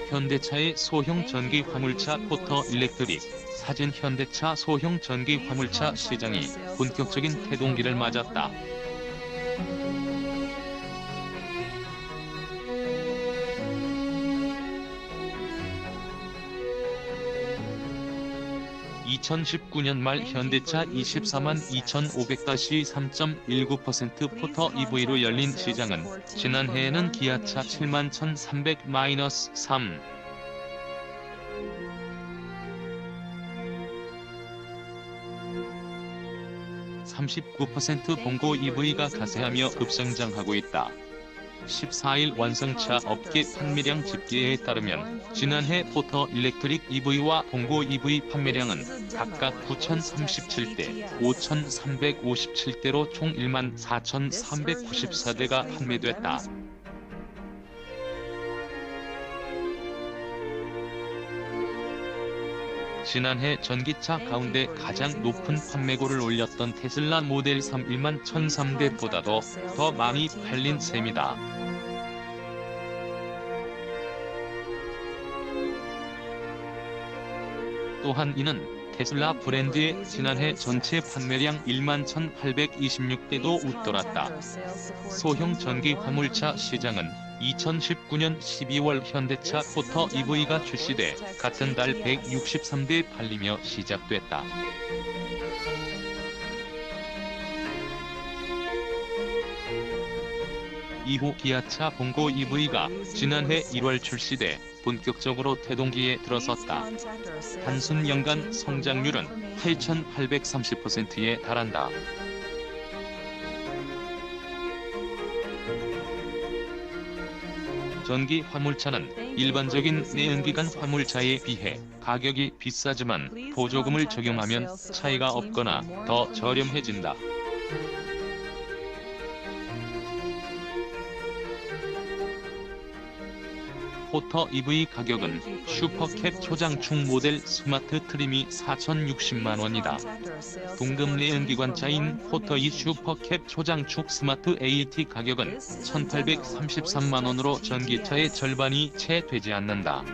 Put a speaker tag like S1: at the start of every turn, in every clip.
S1: 현대차의 소형 전기 화물차 포터 일렉트릭. 사진. 현대차 소형 전기 화물차 시장이 본격적인 태동기를 맞았다. 2019년 말 현대차 24만 2,500-3.19% 포터 EV로 열린 시장은 지난해에는 기아차 7만 1,300-3. 39% 봉고 EV가 가세하며 급성장하고 있다. 14일 완성차 업계 판매량 집계에 따르면 지난해 포터 일렉트릭 EV와 봉고 EV 판매량은 각각 9,037대, 5,357대로 총 1만 4,394대가 판매됐다. 지난해 전기차 가운데 가장 높은 판매고를 올렸던 테슬라 모델 3 1만 1,003대보다도 더 많이 팔린 셈이다. 또한 이는 테슬라 브랜드의 지난해 전체 판매량 1만 1,826대도 웃돌았다. 소형 전기 화물차 시장은 2019년 12월 현대차 포터 EV가 출시돼 같은 달 163대 팔리며 시작됐다. 이후 기아차 봉고 EV가 지난해 1월 출시돼 본격적으로 태동기에 들어섰다. 단순 연간 성장률은 8,830%에 달한다. 전기 화물차는 일반적인 내연기관 화물차에 비해 가격이 비싸지만 보조금을 적용하면 차이가 없거나 더 저렴해진다. 포터 EV 가격은 슈퍼캡 초장축 모델 스마트 트림이 4,060만 원이다. 동급 내연기관차인 포터 E 슈퍼캡 초장축 스마트 AT 가격은 1,833만 원으로 전기차의 절반이 채 되지 않는다.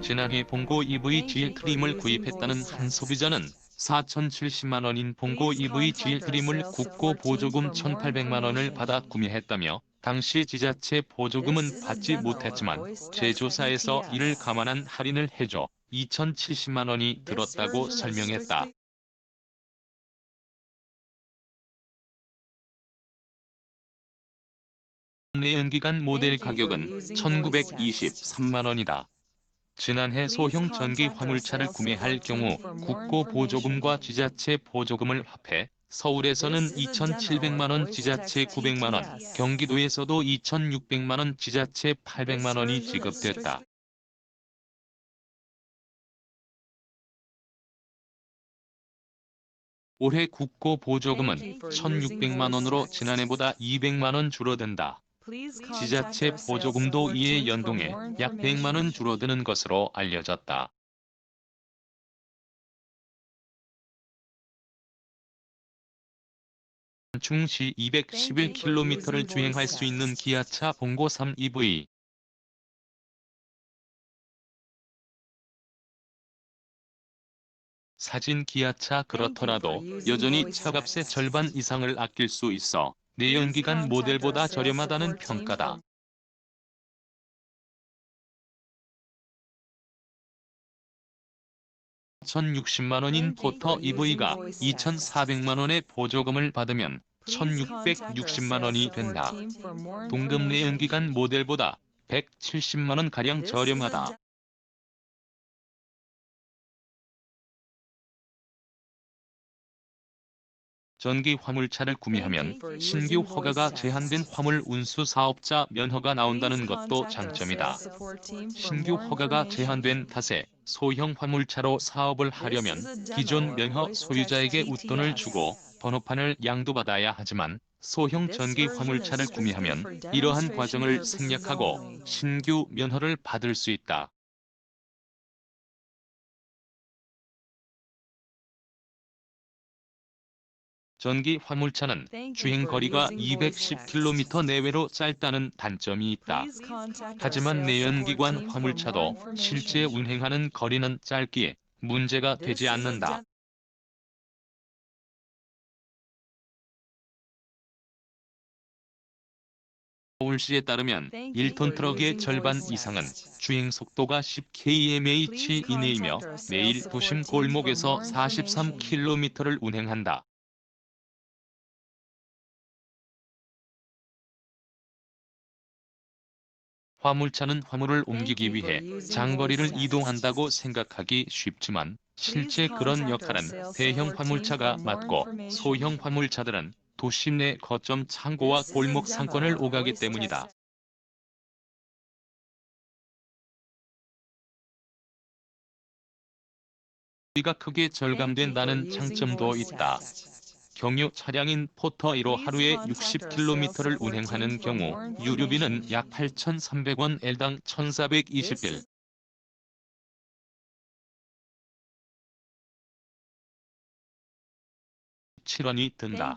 S1: 지난해 봉고 EV GL 트림을 구입했다는 한 소비자는 4,070만 원인 봉고 EV GL 트림을 국고 보조금 1,800만 원을 받아 구매했다며 당시 지자체 보조금은 받지 못했지만 제조사에서 이를 감안한 할인을 해줘 2,070만 원이 들었다고 설명했다. 내연기관 모델 가격은 1,923만 원이다. 지난해 소형 전기 화물차를 구매할 경우 국고 보조금과 지자체 보조금을 합해 서울에서는 2,700만 원, 지자체 900만 원, 경기도에서도 2,600만 원, 지자체 800만 원이 지급됐다. 올해 국고 보조금은 1,600만 원으로 지난해보다 200만 원 줄어든다. 지자체 보조금도 이에 연동해 약 100만 원 줄어드는 것으로 알려졌다. 중시 211km를 주행할 수 있는 기아차 봉고 3 EV. 사진. 기아차 그렇더라도 여전히 차값의 절반 이상을 아낄 수 있어 내연기관 모델보다 저렴하다는 평가다. 1,060만 원인 포터 EV가 2,400만 원의 보조금을 받으면 1,660만 원이 된다. 동급 내연기관 모델보다 170만 원가량 저렴하다. 전기 화물차를 구매하면 신규 허가가 제한된 화물 운수 사업자 면허가 나온다는 것도 장점이다. 신규 허가가 제한된 탓에 소형 화물차로 사업을 하려면 기존 면허 소유자에게 웃돈을 주고 번호판을 양도받아야 하지만 소형 전기 화물차를 구매하면 이러한 과정을 생략하고 신규 면허를 받을 수 있다. 전기 화물차는 주행 거리가 210km 내외로 짧다는 단점이 있다. 하지만 내연기관 화물차도 실제 운행하는 거리는 짧기에 문제가 되지 않는다. 서울시에 따르면 1톤 트럭의 절반 이상은 주행 속도가 10km/h 이내이며 매일 도심 골목에서 43km를 운행한다. 화물차는 화물을 옮기기 위해 장거리를 이동한다고 생각하기 쉽지만 실제 그런 역할은 대형 화물차가 맡고 소형 화물차들은 도심 내 거점 창고와 골목 상권을 오가기 때문이다. 거리가 크게 절감된다는 장점도 있다. 경유 차량인 포터 1호 하루에 60km를 운행하는 경우 유류비는 약 8,300원 L당 1,420일. 7원이 든다.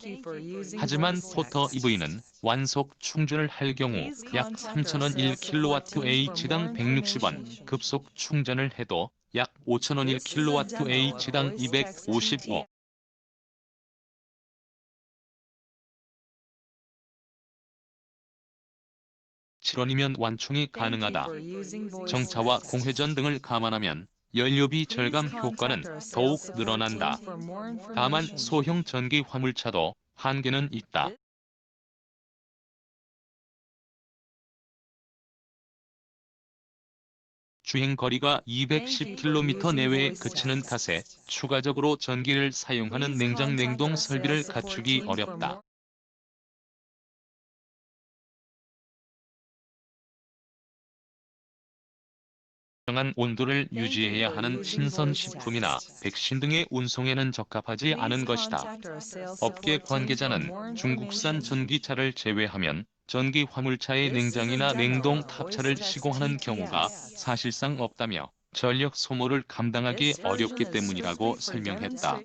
S1: 하지만 포터 EV는 완속 충전을 할 경우 약 3,000원 1kWh당 160원, 급속 충전을 해도 약 5,000원 1kWh당 255. 7원이면 완충이 가능하다. 정차와 공회전 등을 감안하면 연료비 절감 효과는 더욱 늘어난다. 다만 소형 전기 화물차도 한계는 있다. 주행 거리가 210km 내외에 그치는 탓에 추가적으로 전기를 사용하는 냉장 냉동 설비를 갖추기 어렵다. 적정한 온도를 유지해야 하는 신선식품이나 백신 등의 운송에는 적합하지 않은 것이다. 업계 관계자는 중국산 전기차를 제외하면 전기 화물차의 냉장이나 냉동 탑차를 시공하는 경우가 사실상 없다며 전력 소모를 감당하기 어렵기 때문이라고 설명했다.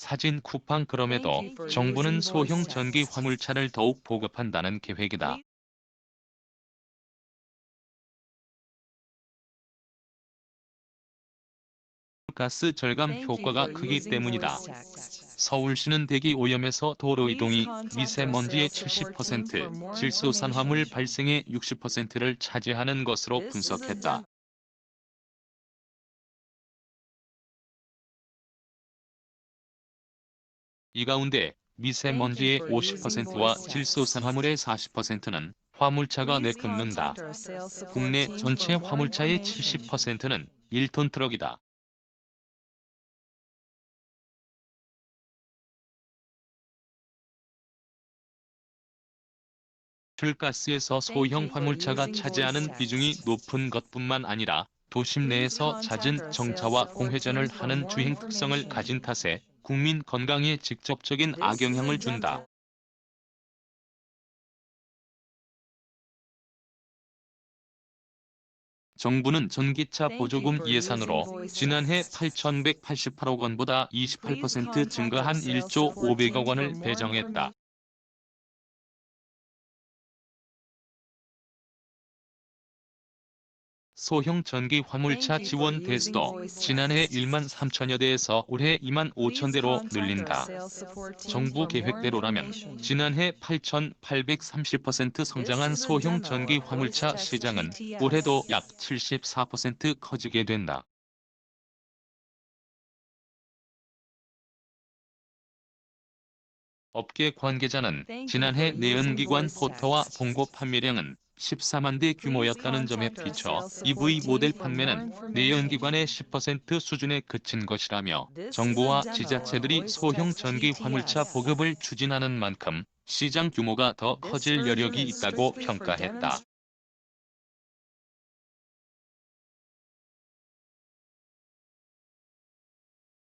S1: 사진 쿠팡 그럼에도 정부는 소형 전기 화물차를 더욱 보급한다는 계획이다. 가스 절감 효과가 크기 때문이다. 서울시는 대기 오염에서 도로 이동이 미세먼지의 70%, 질소산화물 발생의 60%를 차지하는 것으로 분석했다. 이 가운데 미세먼지의 50%와 질소산화물의 40%는 화물차가 내뿜는다. 국내 전체 화물차의 70%는 1톤 트럭이다. 출가스에서 소형 화물차가 차지하는 비중이 높은 것뿐만 아니라 도심 내에서 잦은 정차와 공회전을 하는 주행 특성을 가진 탓에 국민 건강에 직접적인 악영향을 준다. 정부는 전기차 보조금 예산으로 지난해 8,188억 원보다 28% 증가한 1조 500억 원을 배정했다. 소형 전기 화물차 지원 대수도 지난해 1만 3천여 대에서 올해 2만 5천 대로 늘린다. 정부 계획대로라면 지난해 8,830% 성장한 소형 전기 화물차 시장은 올해도 약 74% 커지게 된다. 업계 관계자는 지난해 내연기관 포터와 봉고 판매량은 14만 대 규모였다는 점에 비춰 EV 모델 판매는 내연기관의 10% 수준에 그친 것이라며 정부와 지자체들이 소형 전기 화물차 보급을 추진하는 만큼 시장 규모가 더 커질 여력이 있다고 평가했다.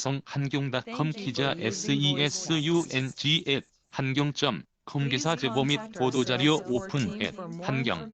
S1: 성 한경닷컴 기자 SESUNG @ 한경.com 기사 제보 및 보도자료 오픈 @ 한경